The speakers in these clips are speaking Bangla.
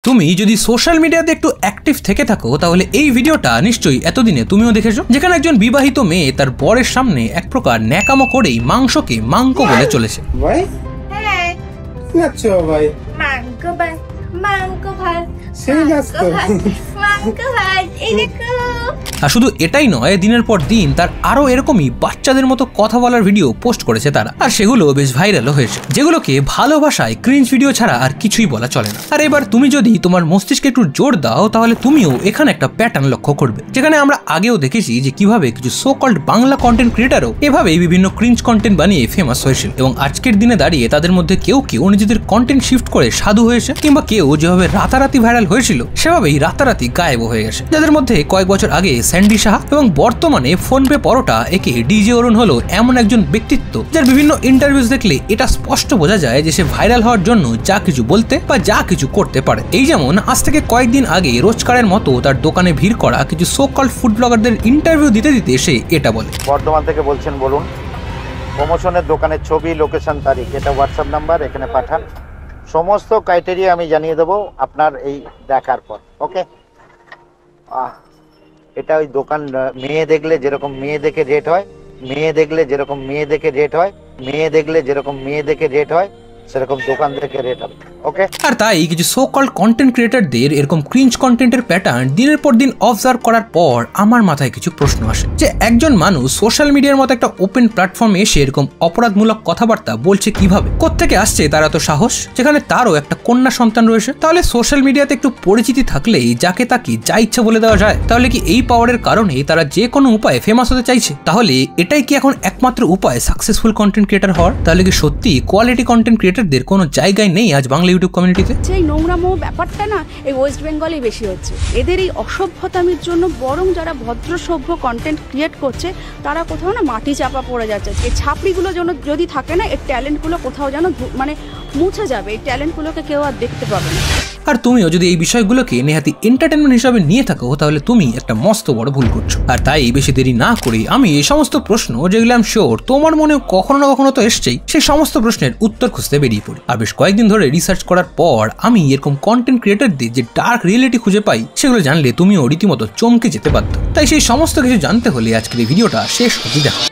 তুমি যদি সোশ্যাল মিডিয়াতে একটু অ্যাক্টিভ থেকে থাকো তাহলে এই ভিডিওটা নিশ্চয়ই এতদিনে তুমিও দেখেছো, যেখানে একজন বিবাহিত মেয়ে তার বরের সামনে এক প্রকার ন্যাকামো করেই মাংসকে মাংক বলে চলেছে। ভাই হ্যাঁ নাচো ভাই মাংকো ভাই মাংকো ভাই সেই নাচ তো মাংকো ভাই এই দেখো। আর শুধু এটাই নয়, দিনের পর দিন তার আরো এরকমই বাচ্চাদের মতো কথা বলার ভিডিও পোস্ট করেছে তারা, আর সেগুলো বেশ ভাইরালও হয়েছে, যেগুলোকে ভালোবাসায় ক্রিঞ্জ ভিডিও ছাড়া আর কিছুই বলা চলে না। আর এবার তুমি যদি তোমার মস্তিষ্কে একটু জোর দাও তাহলে তুমিও এখানে একটা প্যাটার্ন লক্ষ্য করবে, যেখানে আমরা আগেও দেখেছি যে কিভাবে কিছু সো কল্ড বাংলা কন্টেন্ট ক্রিয়েটারও এভাবেই বিভিন্ন ক্রিঞ্জ কন্টেন্ট বানিয়ে ফেমাস হয়েছিল, এবং আজকের দিনে দাঁড়িয়ে তাদের মধ্যে কেউ কেউ নিজেদের কন্টেন্ট শিফট করে সাধু হয়েছে, কিংবা কেউ যেভাবে রাতারাতি ভাইরাল হয়েছিল সেভাবেই রাতারাতি গায়েব হয়ে গেছে। যাদের মধ্যে কয়েক বছর আগে স্যান্ডি সাহা এবং বর্তমানে ফোনপে পরোটা একে ডিজে অরুণ হলো এমন একজন ব্যক্তিত্ব যার বিভিন্ন ইন্টারভিউজ দেখলে এটা স্পষ্ট বোঝা যায় যে সে ভাইরাল হওয়ার জন্য যা কিছু বলতে বা যা কিছু করতে পারে। এই যেমন আজ থেকে কয়েকদিন আগে রোজকারের মতো তার দোকানে ভিড় করা কিছু সো কল্ড ফুড ব্লগারদের ইন্টারভিউ দিতে দিতে সে এটা বলে, বর্ধমান থেকে বলছেন, বলুন প্রমোশনের দোকানের ছবি, লোকেশন, তারিখ, এটা হোয়াটসঅ্যাপ নাম্বার, এখানে পাঠান, সমস্ত ক্রাইটেরিয়া আমি জানিয়ে দেবো আপনার এই দেখার পর। ওকে, এটা ওই দোকান মেয়ে দেখলে যেরকম মেয়ে দেখে রেট হয়, মেয়ে দেখলে যেরকম মেয়ে দেখে রেট হয়, মেয়ে দেখলে যেরকম মেয়ে দেখে রেট হয় সেরকম দোকান দেখে রেট হবে। ওকে, আর তাই কিছু সো কল্ড কন্টেন্ট ক্রিয়েটারদের এরকম ক্রিঞ্জ কন্টেন্টের প্যাটার্ন দিনের পর দিন অবজার্ভ করার পর আমার মাথায় কিছু প্রশ্ন আসে যে একজন মানুষ সোশ্যাল মিডিয়ার মতো একটা ওপেন প্ল্যাটফর্মে এসে এরকম অপরাধমূলক কথাবার্তা বলছে কিভাবে, কোত্থেকে আসছে তার এত সাহস, যেখানে তারও একটা কন্যা সন্তান রয়েছে। তাহলে সোশ্যাল মিডিয়াতে একটু পরিচিতি থাকলেই যাকে তাকে যা ইচ্ছা বলে দেওয়া যায়? তাহলে কি এই পাওয়ারের কারণেই তারা যে কোনো উপায়ে ফেমাস হতে চাইছে? তাহলে এটাই কি এখন একমাত্র উপায় সাকসেসফুল কন্টেন্ট ক্রিয়েটার হওয়ার? তাহলে কি সত্যি কোয়ালিটি কন্টেন্ট ক্রিয়েটারদের কোনো জায়গায় নেই আজ বাংলা ইউটিউব কমিউনিটিতে? এই নোংরামো ব্যাপারটা না এই ওয়েস্ট বেঙ্গলেই বেশি হচ্ছে। এদের এই অসভ্যতামির জন্য বরং যারা ভদ্র সভ্য কন্টেন্ট ক্রিয়েট করছে তারা কোথাও না মাটি চাপা পড়ে যাচ্ছে। এই ছাপড়িগুলো যেন যদি থাকে না, এর ট্যালেন্টগুলো কোথাও যেন মানে মুছে যাবে, এই ট্যালেন্টগুলোকে কেউ আর দেখতে পাবে না। আর তুমিও যদি এই বিষয়গুলোকে নেহাতি এন্টারটেনমেন্ট হিসাবে নিয়ে থাকো তাহলে তুমি একটা মস্ত বড় ভুল করছো। আর তাই বেশি দেরি না করে আমি এই সমস্ত প্রশ্ন, যেগুলো আমি শিওর তোমার মনে কখনো না কখনো তো এসছেই, সেই সমস্ত প্রশ্নের উত্তর খুঁজতে বেরিয়ে পড়ি। আর বেশ কয়েকদিন ধরে রিসার্চ করার পর আমি এরকম কন্টেন্ট ক্রিয়েটারদের যে ডার্ক রিয়েলিটি খুঁজে পাই সেগুলো জানলে তুমিও রীতিমতো চমকে যেতে বাধ্য। তাই সেই সমস্ত কিছু জানতে হলে আজকের এই ভিডিওটা শেষ অবধি দেখো।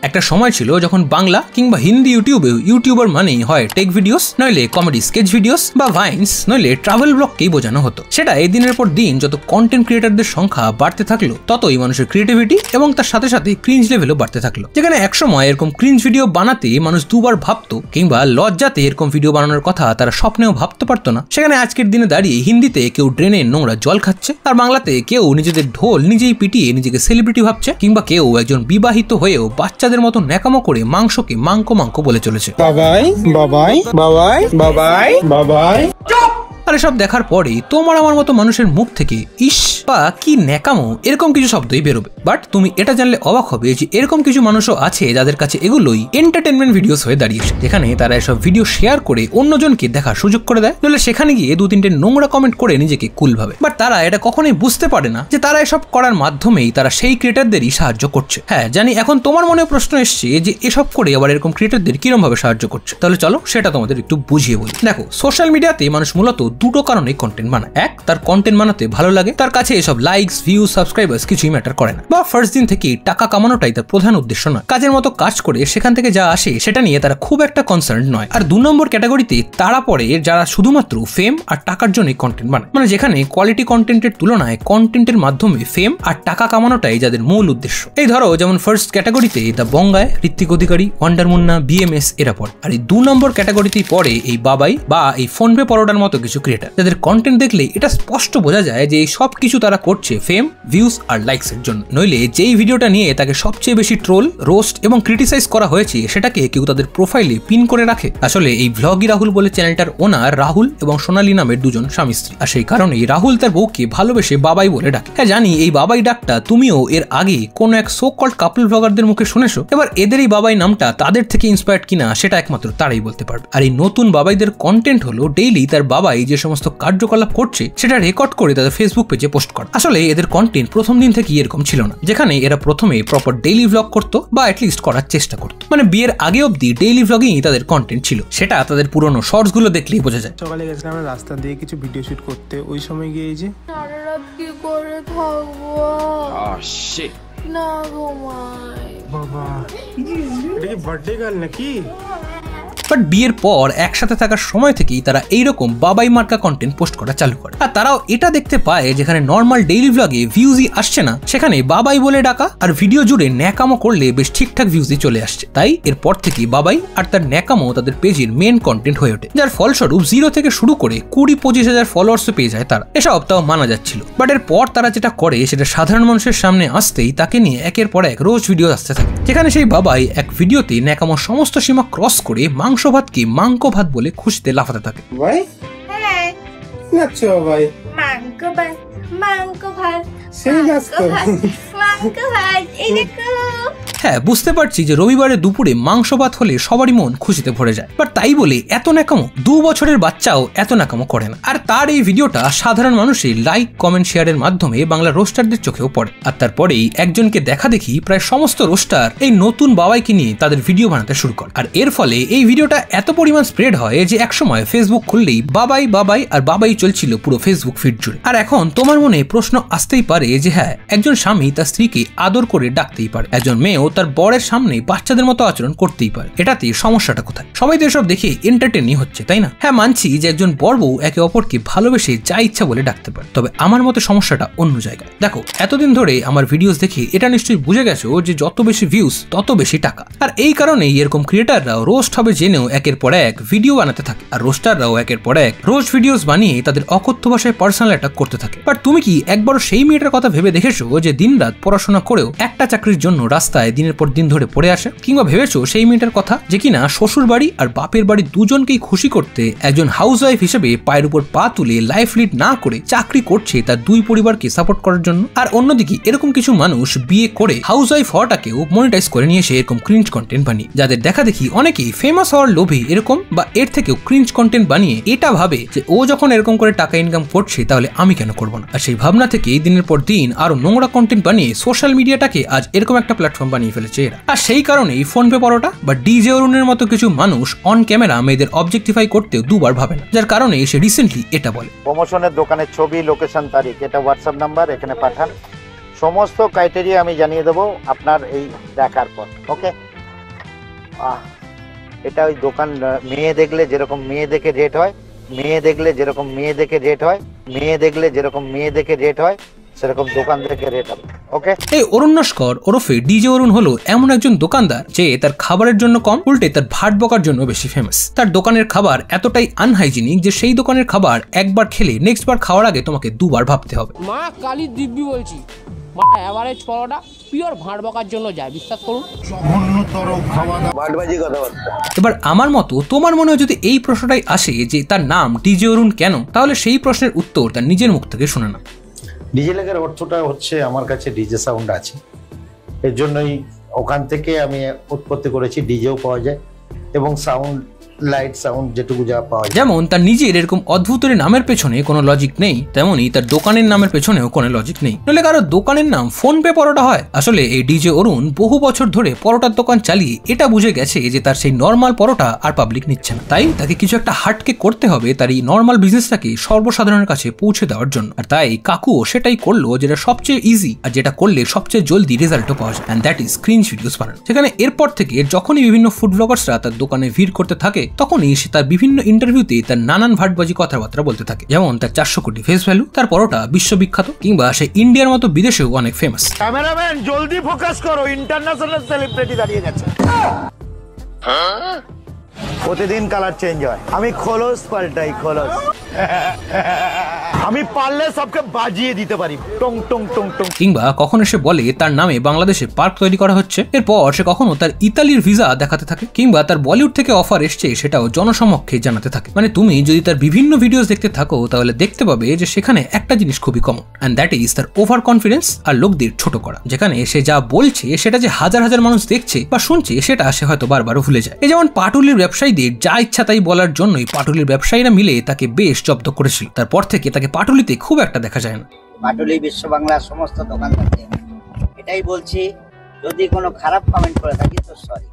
একটা সময় ছিল যখন বাংলা কিংবা হিন্দি ইউটিউবে ইউটিউবার মানেই হয় টেক ভিডিওস, নইলে কমেডি স্কেচ ভিডিওস বা ভাইন্স, নইলে ট্রাভেল ব্লগকেই বোঝানো হতো। সেটা এই দিনের পর দিন যত কন্টেন্ট ক্রিয়েটারদের সংখ্যা বাড়তে থাকলো ততই মানুষের ক্রিয়েটিভিটি এবং তার সাথে সাথে ক্রিঞ্জ লেভেলও বাড়তে থাকলো, যেখানে একসময় এরকম ক্রিঞ্জ ভিডিও বানাতে মানুষ দুবার ভাবতো, কিংবা লজ্জাতে এরকম ভিডিও বানানোর কথা তারা স্বপ্নেও ভাবতে পারতো না, সেখানে আজকের দিনে দাঁড়িয়ে হিন্দিতে কেউ ড্রেনে নোংরা জল খাচ্ছে, আর বাংলাতে কেউ নিজেদের ঢোল নিজেই পিটিয়ে নিজেকে সেলিব্রিটি ভাবছে, কিংবা কেউ একজন বিবাহিত হয়েও বাচ্চাদের মতো ন্যাকামো করে মাংসকে মাংকো মাংকো বলে চলেছে। বাবাই বাবাই বাবাই বাবাই বাবাই। আর এসব দেখার পরে তোমার আমার মতো মানুষের মুখ থেকে ইস বা কি ন্যাকামো এরকম কিছু শব্দই বেরোবে। বাট তুমি এটা জানলে অবাক হবে যে এরকম কিছু মানুষও আছে যাদের কাছে এগুলোই এন্টারটেনমেন্ট ভিডিওস হয়ে দাঁড়িয়েছে, যেখানে তারা এসব ভিডিও শেয়ার করে অন্যজনকে দেখার সুযোগ করে দেয়, নইলে সেখানে গিয়ে দু তিনটে নোংরা কমেন্ট করে নিজেকে কুল ভাবে। বাট তারা এটা কখনোই বুঝতে পারে না যে তারা এসব করার মাধ্যমেই তারা সেই ক্রিয়েটারদেরই সাহায্য করছে। হ্যাঁ জানি এখন তোমার মনে প্রশ্ন এসছে যে এসব করে আবার এরকম ক্রিয়েটারদের কিরকম ভাবে সাহায্য করছে, তাহলে চলো সেটা তোমাদের একটু বুঝিয়ে বলি। দেখো, সোশ্যাল মিডিয়াতে মানুষ মূলত দুটো কারণে কন্টেন্ট বানায়। এক, তার কন্টেন্ট বানাতে ভালো লাগে, তার কাছে এসব লাইকস, ভিউজ, সাবস্ক্রাইবার্স কিছুই ম্যাটার করে না, বা ফার্স্ট দিন থেকে টাকা কামানোটাই তার প্রধান উদ্দেশ্য নয়, কাজের মতো কাজ করে সেখান থেকে যা আসে সেটা নিয়ে তারা খুব একটা কনসার্ন নয়। আর 2 নম্বর ক্যাটাগরিতে তারা পড়ে যারা শুধুমাত্র ফেম আর টাকার জন্যই কন্টেন্ট বানায়, মানে যেখানে কোয়ালিটি কন্টেন্টের তুলনায় কন্টেন্টের মাধ্যমে ফেম আর টাকা কামানোটাই যাদের মূল উদ্দেশ্য। এই ধরো যেমন ফার্স্ট ক্যাটাগরিতে the Bong Guy, Ritwik Adhikari, wonder Munna, BMS এরা পড়ে, আর এই 2 নম্বর ক্যাটাগরিতেই পড়ে এই বাবাই বা এই ফোনপে পরোটার মতো কিছু ক্রিয়েটার, যাদের কন্টেন্ট দেখলে এটা স্পষ্ট বোঝা যায় যে এই সব কিছু তারা করছে ফেম, ভিউজ আর লাইকস এর জন্য, নইলে যেই ভিডিওটা নিয়ে তাকে সবচেয়ে বেশি ট্রোল, রোস্ট এবং ক্রিটিসাইজ করা হয়েছে সেটাকে কেউ তাদের প্রোফাইলে পিন করে রাখে। আসলে এই ভ্লগি রাহুল বলে চ্যানেলটার ওনার রাহুল এবং সোনালী নামের দুজন স্বামী স্ত্রী, আর সেই কারণেই রাহুল তার বউকে ভালোবেসে বাবাই বলে ডাকে। হ্যাঁ জানি এই বাবাই ডাকটা তুমিও এর আগে কোন এক সো কল্ড কাপল ব্লগারদের মুখে শুনেছো, এবার এদের এই বাবাই নামটা তাদের থেকে ইন্সপায়ার্ড কিনা সেটা একমাত্র তারাই বলতে পারবে। আর এই নতুন বাবাইদের কন্টেন্ট হলো ডেইলি তার বাবাই যে যে সমস্ত কার্যকলাপ করছে সেটা রেকর্ড করে তাদের ফেসবুক পেজে পোস্ট করে। আসলে এদের কন্টেন্ট প্রথম দিন থেকে এরকম ছিল না, যেখানে এরা প্রথমে প্রপার ডেইলি ভ্লগ করতো বা অ্যাটলিস্ট করার চেষ্টা করতো। মানে বিয়ের আগে অব্দি ডেইলি ভ্লগিং তাদের কন্টেন্ট ছিল, সেটা তাদের পুরনো শর্টস গুলো দেখলেই বোঝা যায়। সকালে গেছিলাম আমরা রাস্তা দিয়ে কিছু ভিডিও শুট করতে, ওই সময় গিয়ে এই যে কি করে থাকবো না ঘুমাই। বাবা এটা কি বার্থডে গার্ল নাকি? বাট বিয়ের পর একসাথে থাকার সময় থেকেই তারা এইরকম বাবাই মার্কা কন্টেন্ট পোস্ট করা চালু করে। আর তারাও এটা দেখতে পায় যেখানে নর্মাল ডেইলি ভ্লগে ভিউজই আসছে না, সেখানে বাবাই বলে ডাকা আর ভিডিও জুড়ে ন্যাকামো করলে বেশ ঠিকঠাক ভিউজই চলে আসছে। তাই এরপর থেকে বাবাই আর তার ন্যাকামো তাদের পেজের মেন কন্টেন্ট হয়ে ওঠে, যার ফলস্বরূপ 0 থেকে শুরু করে 20-25 হাজার ফলোয়ার্সও পেয়ে যায় তারা। এসব তাও মানা যাচ্ছিল। বাট এরপর তারা যেটা করে সেটা সাধারণ মানুষের সামনে আসতেই তাকে নিয়ে একের পর এক রোজ ভিডিও আসতে থাকে, যেখানে সেই বাবাই এক ভিডিওতে ন্যাকামোর সমস্ত সীমা ক্রস করে মাংস ভাতকে মাংকো ভাত বলে খুশিতে লাফাতে থাকে। ভাই হ্যাঁ নাচছো ভাই? মাংকো ভাত সেই নাচ তো। মাংকো ভাত এই দেখো। হ্যাঁ, বুঝতে পারছি যে রবিবারে দুপুরে মাংস ভাত হলে সবারই মন খুশিতে ভরে যায়, বাট তাই বলে এত ন্যাকামো 2 বছরের বাচ্চাও এত ন্যাকামো করে না। আর তার এই ভিডিওটা সাধারণ মানুষের লাইক কমেন্ট শেয়ারের মাধ্যমে বাংলা রোস্টারদের চোখেও পড়ে। আর তারপরেই একজনকে দেখা দেখি প্রায় সমস্ত রোস্টার এই নতুন বাবাইকে নিয়ে তাদের ভিডিও বানাতে শুরু করে। আর এর ফলে এই ভিডিওটা এত পরিমাণ স্প্রেড হয় যে একসময় ফেসবুক খুললেই বাবাই বাবাই আর বাবাই চলছিল পুরো ফেসবুক ফিড জুড়ে। আর এখন তোমার মনে প্রশ্ন আসতেই পারে যে হ্যাঁ, একজন স্বামী তার স্ত্রীকে আদর করে ডাকতেই পারে, একজন মেয়েও তার বরের সামনে বাচ্চাদের মতো আচরণ করতেই পারে, এটাতে সমস্যাটা কোথায়? সবাই তো এসব দেখে এন্টারটেনই হচ্ছে, তাই না? হ্যাঁ, মানছি যে একজন বর বউ একে অপরকে ভালোবেসে যা ইচ্ছা বলে ডাকতে পারে, তবে আমার মতে সমস্যাটা অন্য জায়গায়। দেখো, এতদিন ধরে আমার ভিডিওস দেখে এটা নিশ্চয়ই বুঝে গেছো যে যত বেশি ভিউজ তত বেশি টাকা। আর এই কারণেই এরকম ক্রিয়েটাররাও রোস্ট হবে জেনেও একের পর এক ভিডিও বানাতে থাকে, আর রোস্টাররাও একের পর এক রোস্ট ভিডিওস বানিয়ে তাদের অকথ্য ভাষায় পার্সোনাল অ্যাটাক করতে থাকে। বাট তুমি কি একবারও সেই মেয়েটার কথা ভেবে দেখেছো যে দিনরাত পড়াশোনা করেও একটা চাকরির জন্য রাস্তায় দিনের পর দিন ধরে পড়ে আসে? কিংবা ভেবেছো সেই মেয়েটার কথা যে কিনা শ্বশুর বাড়ি আর বাপের বাড়ি দুজনকেই খুশি করতে একজন হাউস ওয়াইফ হিসেবে পায়ের উপর পা তুলে লাইফ লিড না করে চাকরি করছে তার 2 পরিবারকে সাপোর্ট করার জন্য? আর অন্যদিকে এরকম কিছু মানুষ বিয়ে করে হাউস ওয়াইফ হওয়াটাকেও মনিটাইজ করে নিয়ে এসে এরকম ক্রিঞ্জ কন্টেন্ট বানিয়ে, যাদের দেখা দেখি অনেকেই ফেমাস হওয়ার লোভে এরকম বা এর থেকেও ক্রিঞ্জ কন্টেন্ট বানিয়ে এটা ভাবে যে ও যখন এরকম করে টাকা ইনকাম করছে তাহলে আমি কেন করব না। আর সেই ভাবনা থেকে দিনের পর দিন আরো নোংরা কন্টেন্ট বানিয়ে সোশ্যাল মিডিয়াটাকে আজ এরকম একটা প্ল্যাটফর্ম বানিয়ে ফেলেছে এরা। আর সেই কারণেই ফোনপে পরোটা বা ডিজে অরুণের মতো কিছু মানুষ অন ক্যামেরা মেয়েদের অবজেক্টিফাই করতেও 2 বার ভাবে না, যার কারণে সে রিসেন্টলি এটা বলে। প্রমোশনের দোকানের ছবি, লোকেশন, তারিখ, এটা হোয়াটসঅ্যাপ নাম্বার, এখানে পাঠান। সমস্ত ক্রাইটেরিয়া আমি জানিয়ে দেবো আপনার এই দেখার পর। ওকে, এটা ওই দোকান মেয়ে দেখলে যেরকম মেয়ে দেখে রেট হয়, মেয়ে দেখলে যেরকম মেয়ে দেখে রেট হয়, মেয়ে দেখলে যেরকম মেয়ে দেখে রেট হয়, সেরকম দোকান দেখে রেট হবে। ওকে, এই অরুণ নস্কর ওরফে ডিজে অরুণ হলো এমন একজন দোকানদার যে তার খাবারের জন্য কম, উল্টে তার ভাট বকার জন্য বেশি ফেমাস। তার দোকানের খাবার এতটাই আনহাইজিনিক যে সেই দোকানের খাবার একবার খেলে নেক্সট বার খাওয়ার আগে তোমাকে 2 বার ভাবতে হবে। মা কালী দিব্যি বলছি, মানে এভারেজ পরোটা পিওর ভাট বকার জন্য যায়, বিশ্বাস করুন। এবার আমার মতো তোমার মনে যদি এই প্রশ্নটাই আসে যে তার নাম ডিজে অরুণ কেন, তাহলে সেই প্রশ্নের উত্তর তার নিজের মুখ থেকে শুনে না। ডিজে লেগের অর্থটা হচ্ছে আমার কাছে ডিজে সাউন্ড আছে, এর জন্যই ওখান থেকে আমি উৎপত্তি করেছি। ডিজেও পাওয়া যায় এবং সাউন্ড, লাইট সাউন্ড যেটুকু যা পাওয়া যায়। যেমন তার নিজের এরকম অদ্ভুত নামের পেছনে কোনো লজিক নেই, তেমনই তার দোকানের নামের পেছনেও কোনো লজিক নেই। নইলে কারো দোকানের নাম ফোনপে পরোটা হয়? আসলে এই ডিজে অরুণ বহু বছর ধরে পরোটার দোকান চালিয়ে এটা বুঝে গেছে যে তার সেই নর্মাল পরোটা আর পাবলিক নিচ্ছে না, তাই তাকে কিছু একটা হাটকে করতে হবে তার এই নর্মাল বিজনেসটাকে সর্বসাধারণের কাছে পৌঁছে দেওয়ার জন্য। আর তাই কাকুও সেটাই করলো যেটা সবচেয়ে ইজি আর যেটা করলে সবচেয়ে জলদি রেজাল্টও পাওয়া যায়, and that is cringe videos বানানো। সেখানে এরপর থেকে যখনই বিভিন্ন ফুড ব্লগার্সরা তার দোকানে ভিড় করতে থাকে তখনই সে তার বিভিন্ন ইন্টারভিউতে তার নানান ভাটবাজি কথাবার্তা বলতে থাকে, যেমন তার 400 কোটি ফেস ভ্যালু, তার পরোটা বিশ্ববিখ্যাত, কিংবা সে ইন্ডিয়ার মতো বিদেশেও অনেক ফেমাস। ক্যামেরাম্যান জলদি ফোকাস করো, ইন্টারন্যাশনাল সেলিব্রিটি দাঁড়িয়ে গেছে। প্রতিদিন কালার চেঞ্জ হয়, আমি খোলস পাল্টাই, খোলস। আমি পারলে সবকে বাজিয়ে দিতে পারি, টং টং টং টং। কিংবা কখনো সে বলে তার নামে বাংলাদেশে পার্ক তৈরি করা হচ্ছে, এরপর সে কখনো তার ইতালির ভিসা দেখাতে থাকে, কিংবা তার বলিউড থেকে অফার এসছে সেটাও জনসমক্ষে জানাতে থাকে। মানে তুমি যদি তার বিভিন্ন ভিডিওস দেখতে থাকো তাহলে দেখতে পাবে যে সেখানে একটা জিনিস খুবই কমন, এন্ড দ্যাট ইজ তার ওভার কনফিডেন্স আর লোকদের ছোট করা। যেখানে সে যা বলছে সেটা যে হাজার হাজার মানুষ দেখছে বা শুনছে সেটা সে হয়তো বারবারও ভুলে যায়। এই যেমন পাটুলির ব্যবসায়ীদের যা ইচ্ছা তাই বলার জন্যই পাটুলির ব্যবসায়ীরা মিলে তাকে বেশ জব্দ করেছিল। তারপর থেকে তাকে পাটুলিতে খুব একটা দেখা যায় না। পাটুলি বিশ্ব বাংলার সমস্ত দোকানদারকে এটাই বলছি, যদি কোনো খারাপ কমেন্ট করে থাকি তো সরি।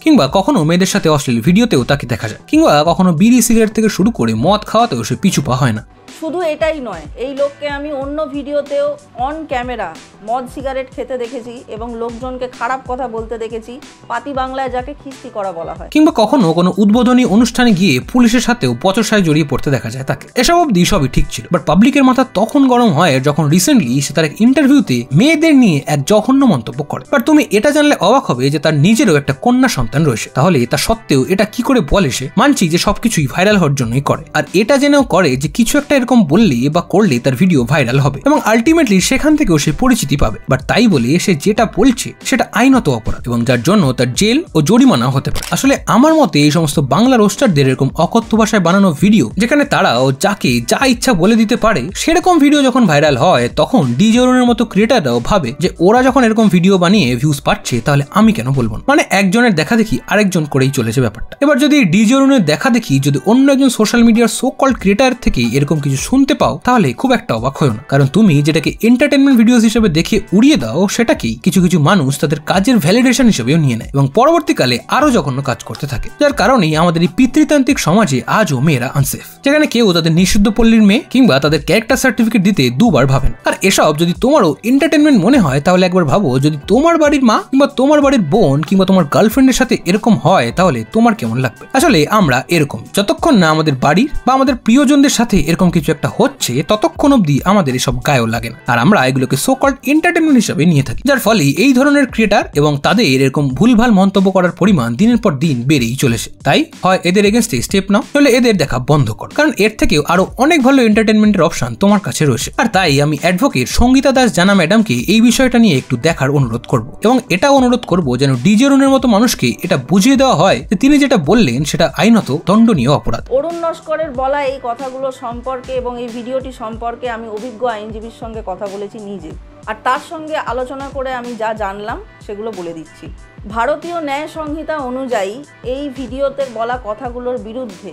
কিংবা কখনো মেয়েদের সাথে অশ্লীল ভিডিওতেও তাকে দেখা যায়, কিংবা কখনো বিড়ি সিগারেট থেকে শুরু করে মদ খাওয়াতেও সে পিছু পা হয় না। শুধু এটাই নয়, এই লোককে আমি অন্য ভিডিওতেও অন ক্যামেরা মদ সিগারেট খেতে দেখেছি এবং লোকজনকে খারাপ কথা বলতে দেখেছি, পাতি বাংলায় যাকে খিস্তি করা বলা হয়। কিংবা কখনো কোনো উদ্বোধনী অনুষ্ঠানে গিয়ে পুলিশের সাথেও বচসায় জড়িয়ে পড়তে দেখা যায় তাকে। এসব অবধি সবই ঠিক ছিল, বাট পাবলিকের মাথা তখন গরম হয় যখন রিসেন্টলি সে তার এক ইন্টারভিউতে মেয়েদের নিয়ে এক জঘন্য মন্তব্য করে। বাট তুমি এটা জানলে অবাক হবে যে তার নিজেরও একটা কন্যা সন্তান রয়েছে, তাহলে তা সত্ত্বেও এটা কি করে বলে? সে মানছি যে সবকিছুই ভাইরাল হওয়ার জন্যই করে, আর এটা জেনেও করে যে কিছু একটা এরকম বললে বা করলে তার ভিডিও ভাইরাল হবে এবং আলটিমেটলি সেখান থেকেও সে পরিচিতি পাবে। বাট তাই বলে সে যেটা বলছে সেটা আইনত অপরাধ এবং যার জন্য তার জেল ও জরিমানা হতে পারে। আসলে আমার মতে এই সমস্ত বাংলা রোস্টারদের এরকম অকথ্য ভাষায় বানানো ভিডিও যেখানে তারাও যাকে যা ইচ্ছা বলে দিতে পারে, সেরকম ভিডিও যখন ভাইরাল হয় তখন ডিজে অরুণের মতো ক্রিয়েটাররাও ভাবে যে ওরা যখন এরকম ভিডিও বানিয়ে ভিউজ পাচ্ছে তাহলে আমি কেন বলবো না। মানে একজনের দেখা দেখি আরেকজন করেই চলেছে ব্যাপারটা। এবার যদি ডিজে অরুণের দেখা দেখি যদি অন্য একজন সোশ্যাল মিডিয়ার সো কল্ড ক্রিয়েটার থেকে এরকম কিছু শুনতে পাও তাহলে খুব একটা অবাক হয় না, কারণ তুমি যেটাকে এন্টারটেনমেন্ট ভিডিওস হিসেবে দেখে উড়িয়ে দাও সেটাকেই কিছু কিছু মানুষ তাদের কাজের ভ্যালিডেশন হিসেবেও নিয়ে নেয় এবং পরবর্তীকালে আরো জঘন্য কাজ করতে থাকে, যার কারণেই আমাদের এই পিতৃতান্ত্রিক সমাজে আজও মেয়েরা আনসেফ, যেখানে কেউ তাদের নিষিদ্ধ পল্লীর মেয়ে কিংবা তাদের ক্যারেক্টার সার্টিফিকেট দিতে দুবার ভাবেন। আর এসব যদি তোমারও এন্টারটেনমেন্ট মনে হয় তাহলে একবার ভাবো, যদি তোমার বাড়ির মা কিংবা তোমার বাড়ির বোন কিংবা তোমার গার্লফ্রেন্ডের সাথে এরকম হয় তাহলে তোমার কেমন লাগবে? আসলে আমরা এরকম, যতক্ষণ না আমাদের বাড়ির বা আমাদের প্রিয়জনদের সাথে এরকম কিছু একটা হচ্ছে ততক্ষণ অব্দি আমাদের এসব গায়েও লাগে না, আর আমরা এগুলোকে সো কল্ড এন্টারটেনমেন্ট হিসেবে নিয়ে থাকি, যার ফলে এই ধরনের ক্রিয়েটার এবং তাদের এরকম ভুলভাল মন্তব্য করার পরিমাণ দিনের পর দিন বেড়েই চলেছে। তাই হয় এদের এগেনস্টে স্টেপ নাও, নইলে এদের দেখা বন্ধ কর, কারণ এর থেকেও আরো অনেক ভালো এন্টারটেনমেন্টের অপশন তোমার কাছে রয়েছে। আর তাই আমি অ্যাডভোকেট সঙ্গীতা দাস জানা ম্যাডামকে এই বিষয়টা নিয়ে একটু দেখার অনুরোধ করব এবং এটা অনুরোধ করব যেন ডিজে অরুণের মতো মানুষকে এটা বুঝিয়ে দেওয়া হয় যে তিনি যেটা বললেন সেটা আইনত দণ্ডনীয় অপরাধ। অরুণ নস্করের বলা এই কথাগুলো সম্পর্কে এবং এই ভিডিওটি সম্পর্কে আমি অভিজ্ঞ আইনজীবীর সঙ্গে কথা বলেছি নিজে, আর তার সঙ্গে আলোচনা করে আমি যা জানলাম সেগুলো বলে দিচ্ছি। ভারতীয় ন্যায় সংহিতা অনুযায়ী এই ভিডিওতে বলা কথাগুলোর বিরুদ্ধে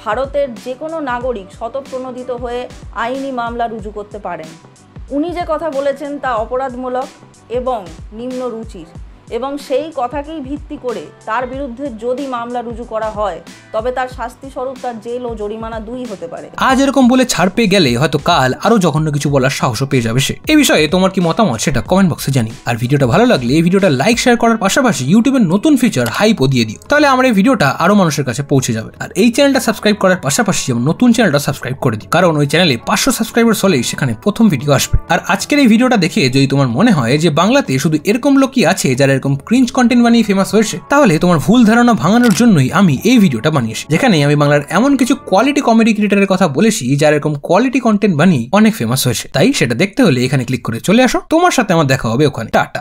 ভারতের যে কোনো নাগরিক স্বতঃপ্রণোদিত হয়ে আইনি মামলা রুজু করতে পারেন। উনি যে কথা বলেছেন তা অপরাধমূলক এবং নিম্ন রুচির, এবং সেই কথাকেই ভিত্তি করে তার বিরুদ্ধে যদি মামলা রুজু করা হয় তবে তার শাস্তি স্বরূপ তার জেল ও জরিমানা 2 হতে পারে। আজ এরকম বলে ছাড় পেয়ে গেলে হয়তো কাল আরো জঘন্য কিছু বলার সাহসও পেয়ে যাবে সে। এই বিষয়ে তোমার কি মতামত সেটা কমেন্ট বক্সে জানি। আর ভিডিওটা ভালো লাগলে এই ভিডিওটা লাইক শেয়ার করার পাশাপাশি ইউটিউবের নতুন ফিচার হাইপও দিয়ে দিও, তাহলে আমার এই ভিডিওটা আরো মানুষের কাছে পৌঁছে যাবে। আর এই চ্যানেলটা সাবস্ক্রাইব করার পাশাপাশি যেমন নতুন চ্যানেলটা সাবস্ক্রাইব করে দিও, কারণ ওই চ্যানেলে 500 সাবস্ক্রাইবার হলেই সেখানে প্রথম ভিডিও আসবে। আর আজকের এই ভিডিওটা দেখে যদি তোমার মনে হয় যে বাংলাতে শুধু এরকম লোকই আছে যারা এরকম ক্রিঞ্জ কন্টেন্ট বানিয়ে ফেমাস হয়েছে, তাহলে তোমার ভুল ধারণা ভাঙানোর জন্যই আমি এই ভিডিওটা বানিয়েছি, যেখানে আমি বাংলার এমন কিছু কোয়ালিটি কমেডি ক্রিয়েটরের কথা বলেছি যারা এরকম কোয়ালিটি কন্টেন্ট বানিয়ে অনেক ফেমাস হয়েছে। তাই সেটা দেখতে হলে এখানে ক্লিক করে চলে আসো, তোমার সাথে আমার দেখা হবে ওখানে। টাটা।